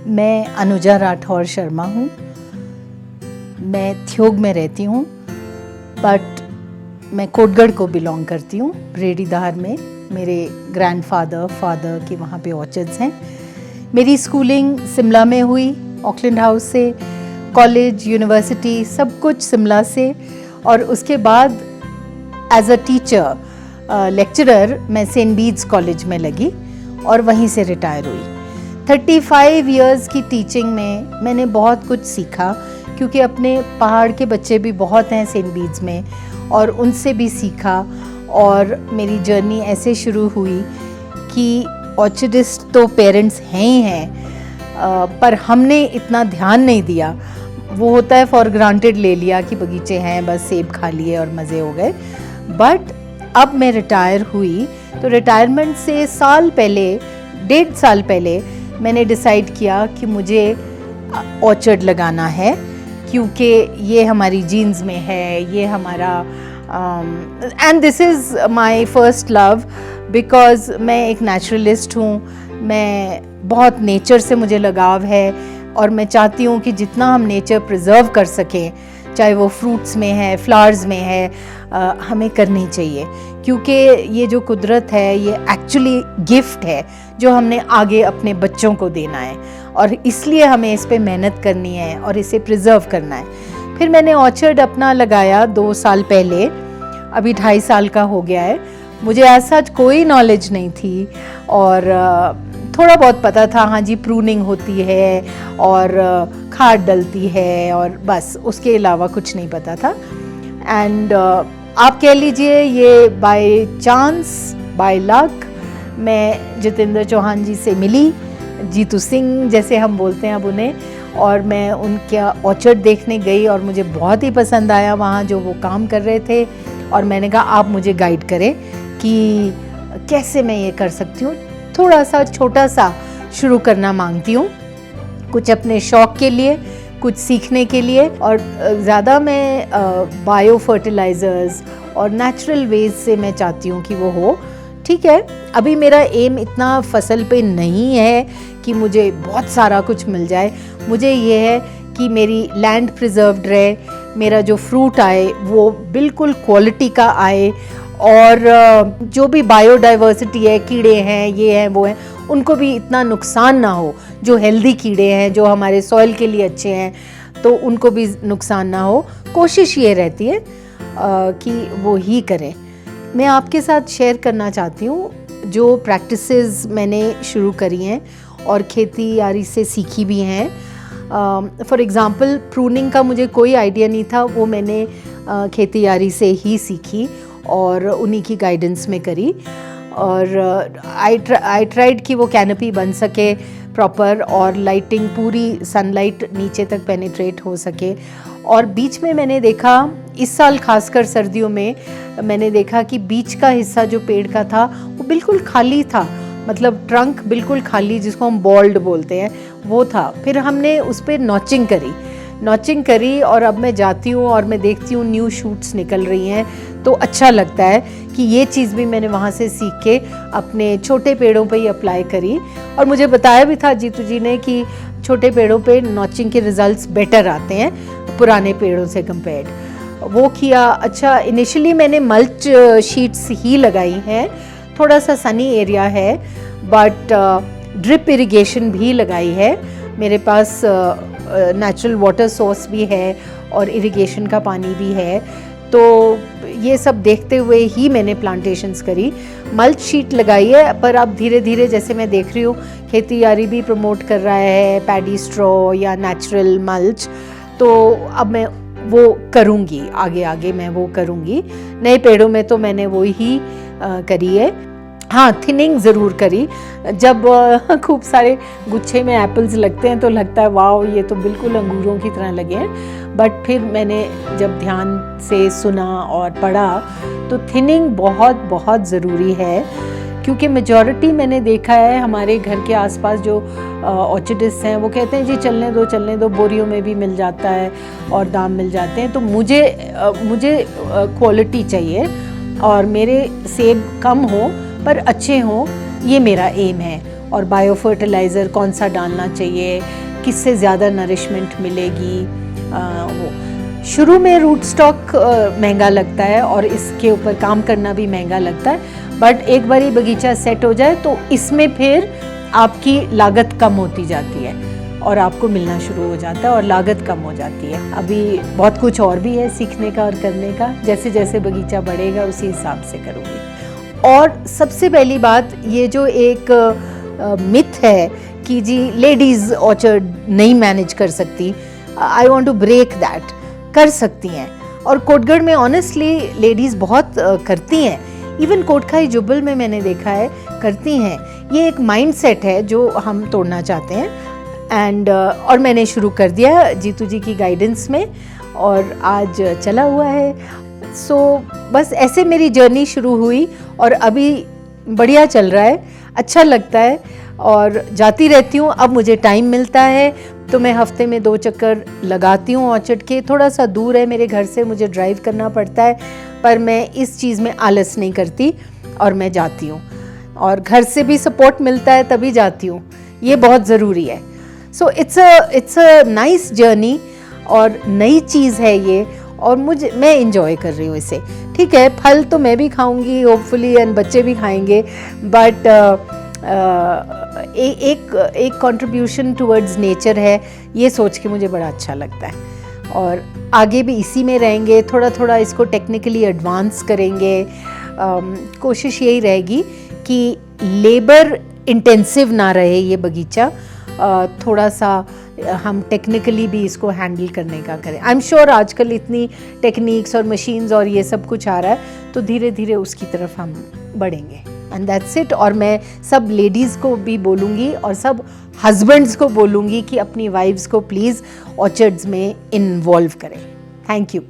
मैं अनुजा राठौर शर्मा हूँ। मैं थ्योग में रहती हूँ, बट मैं कोटगढ़ को बिलोंग करती हूँ। रेडीधार में मेरे फादर के वहाँ पे ऑर्चर्ड्स हैं। मेरी स्कूलिंग शिमला में हुई, ऑकलैंड हाउस से, कॉलेज, यूनिवर्सिटी सब कुछ शिमला से, और उसके बाद एज अ टीचर, लेक्चरर मैं सेंट बीड्स कॉलेज में लगी और वहीं से रिटायर हुई। 35 इयर्स की टीचिंग में मैंने बहुत कुछ सीखा, क्योंकि अपने पहाड़ के बच्चे भी बहुत हैं सेंट बीड्स में, और उनसे भी सीखा। और मेरी जर्नी ऐसे शुरू हुई कि ऑर्चिडिस्ट तो पेरेंट्स हैं ही हैं, पर हमने इतना ध्यान नहीं दिया। वो होता है फॉर ग्रांटेड ले लिया कि बगीचे हैं, बस सेब खा लिए और मज़े हो गए। बट अब मैं रिटायर हुई तो रिटायरमेंट से 1.5 साल पहले मैंने डिसाइड किया कि मुझे ऑर्चर्ड लगाना है, क्योंकि ये हमारी जीन्स में है, ये हमारा and this is my first love, because मैं एक नेचुरलिस्ट हूँ। मैं बहुत नेचर से मुझे लगाव है, और मैं चाहती हूँ कि जितना हम नेचर प्रिजर्व कर सकें, चाहे वो फ्रूट्स में है, फ्लावर्स में है, हमें करनी चाहिए, क्योंकि ये जो कुदरत है ये एक्चुअली गिफ्ट है जो हमने आगे अपने बच्चों को देना है, और इसलिए हमें इस पे मेहनत करनी है और इसे प्रिजर्व करना है। फिर मैंने ऑर्चर्ड अपना लगाया 2 साल पहले, अभी 2.5 साल का हो गया है। मुझे ऐसा कोई नॉलेज नहीं थी, और थोड़ा बहुत पता था, हाँ जी प्रूनिंग होती है और खाद डलती है, और बस उसके अलावा कुछ नहीं पता था। एंड आप कह लीजिए ये बाय चांस, बाय लक, मैं जितेंद्र चौहान जी से मिली, जीतू सिंह जैसे हम बोलते हैं अब उन्हें, और मैं उनका ऑर्चर्ड देखने गई और मुझे बहुत ही पसंद आया वहाँ जो वो काम कर रहे थे। और मैंने कहा आप मुझे गाइड करें कि कैसे मैं ये कर सकती हूँ। थोड़ा सा छोटा सा शुरू करना मांगती हूँ, कुछ अपने शौक के लिए, कुछ सीखने के लिए, और ज़्यादा मैं बायो फर्टिलाइज़र्स और नेचुरल वेज से मैं चाहती हूँ कि वो हो। ठीक है, अभी मेरा एम इतना फसल पे नहीं है कि मुझे बहुत सारा कुछ मिल जाए। मुझे ये है कि मेरी लैंड प्रिजर्व्ड रहे, मेरा जो फ्रूट आए वो बिल्कुल क्वालिटी का आए, और जो भी बायोडाइवर्सिटी है, कीड़े हैं, ये हैं, वो हैं, उनको भी इतना नुकसान ना हो। जो हेल्दी कीड़े हैं, जो हमारे सॉइल के लिए अच्छे हैं, तो उनको भी नुकसान ना हो। कोशिश ये रहती है कि वो ही करें। मैं आपके साथ शेयर करना चाहती हूँ जो प्रैक्टिसेस मैंने शुरू करी हैं और खेती यारी से सीखी भी हैं। फॉर एग्ज़ाम्पल प्रूनिंग का मुझे कोई आइडिया नहीं था, वो मैंने खेती यारी से ही सीखी और उन्हीं की गाइडेंस में करी। और आई ट्राइड कि वो कैनोपी बन सके प्रॉपर, और लाइटिंग पूरी सनलाइट नीचे तक पेनिट्रेट हो सके। और बीच में मैंने देखा, इस साल खासकर सर्दियों में मैंने देखा कि बीच का हिस्सा जो पेड़ का था वो बिल्कुल खाली था, मतलब ट्रंक बिल्कुल खाली, जिसको हम बॉल्ड बोलते हैं, वो था। फिर हमने उस पर नॉचिंग करी और अब मैं जाती हूँ और मैं देखती हूँ न्यू शूट्स निकल रही हैं, तो अच्छा लगता है कि ये चीज़ भी मैंने वहाँ से सीख के अपने छोटे पेड़ों पे ही अप्लाई करी। और मुझे बताया भी था जीतू जी ने कि छोटे पेड़ों पे नॉचिंग के रिजल्ट्स बेटर आते हैं पुराने पेड़ों से कंपेयर्ड। वो किया। अच्छा, इनिशियली मैंने मल्च शीट्स ही लगाई हैं, थोड़ा सा सनी एरिया है, बट ड्रिप इरिगेशन भी लगाई है। मेरे पास नेचुरल वाटर सोर्स भी है और इरिगेशन का पानी भी है, तो ये सब देखते हुए ही मैंने प्लांटेशंस करी। मल्च शीट लगाई है, पर अब धीरे धीरे जैसे मैं देख रही हूँ खेती यारी भी प्रमोट कर रहा है पैडी स्ट्रॉ या नेचुरल मल्च, तो अब मैं वो करूँगी, आगे मैं वो करूँगी। नए पेड़ों में तो मैंने वो ही करी है। हाँ, थिनिंग ज़रूर करी। जब खूब सारे गुच्छे में एप्पल्स लगते हैं तो लगता है वाओ, ये तो बिल्कुल अंगूरों की तरह लगे हैं। बट फिर मैंने जब ध्यान से सुना और पढ़ा तो थिनिंग बहुत बहुत ज़रूरी है, क्योंकि मेजॉरिटी मैंने देखा है हमारे घर के आसपास जो ऑर्चिडिस्ट हैं वो कहते हैं जी चलने दो, बोरियों में भी मिल जाता है और दाम मिल जाते हैं। तो मुझे क्वालिटी चाहिए और मेरे सेब कम हो पर अच्छे हों, ये मेरा एम है। और बायो फर्टिलाइज़र कौन सा डालना चाहिए, किससे ज़्यादा नरिशमेंट मिलेगी। वो शुरू में रूट स्टॉक महंगा लगता है और इसके ऊपर काम करना भी महंगा लगता है, बट एक बार ये बगीचा सेट हो जाए तो इसमें फिर आपकी लागत कम होती जाती है और आपको मिलना शुरू हो जाता है और लागत कम हो जाती है। अभी बहुत कुछ और भी है सीखने का और करने का, जैसे जैसे बगीचा बढ़ेगा उसी हिसाब से करूँगी। और सबसे पहली बात, ये जो एक मिथ है कि जी लेडीज़ ऑर्चर्ड नहीं मैनेज कर सकती, I want to break that. कर सकती हैं, और कोटगढ़ में ऑनेस्टली लेडीज़ बहुत करती हैं। इवन कोटखाई जुब्बल में मैंने देखा है करती हैं। ये एक माइंडसेट है जो हम तोड़ना चाहते हैं एंड और मैंने शुरू कर दिया जीतू जी की गाइडेंस में और आज चला हुआ है। सो बस ऐसे मेरी जर्नी शुरू हुई और अभी बढ़िया चल रहा है, अच्छा लगता है और जाती रहती हूँ। अब मुझे टाइम मिलता है तो मैं हफ्ते में 2 चक्कर लगाती हूँ ऑर्चिड के। थोड़ा सा दूर है मेरे घर से, मुझे ड्राइव करना पड़ता है, पर मैं इस चीज़ में आलस नहीं करती और मैं जाती हूँ और घर से भी सपोर्ट मिलता है तभी जाती हूँ, ये बहुत ज़रूरी है। So it's a nice journey और नई चीज़ है ये और मैं इंजॉय कर रही हूँ इसे। ठीक है, फल तो मैं भी खाऊंगी होपफुली एंड बच्चे भी खाएंगे, बट एक कंट्रीब्यूशन टुवर्ड्स नेचर है, ये सोच के मुझे बड़ा अच्छा लगता है और आगे भी इसी में रहेंगे। थोड़ा थोड़ा इसको टेक्निकली एडवांस करेंगे। कोशिश यही रहेगी कि लेबर इंटेंसिव ना रहे ये बगीचा, थोड़ा सा हम टेक्निकली भी इसको हैंडल करने का करें। आई एम श्योर आजकल इतनी टेक्निक्स और मशीन्स और ये सब कुछ आ रहा है तो धीरे धीरे उसकी तरफ हम बढ़ेंगे एंड दैट्स इट। और मैं सब लेडीज़ को भी बोलूँगी और सब हस्बैंड्स को बोलूँगी कि अपनी वाइफ्स को प्लीज़ ऑर्चर्ड्स में इन्वॉल्व करें। Thank you.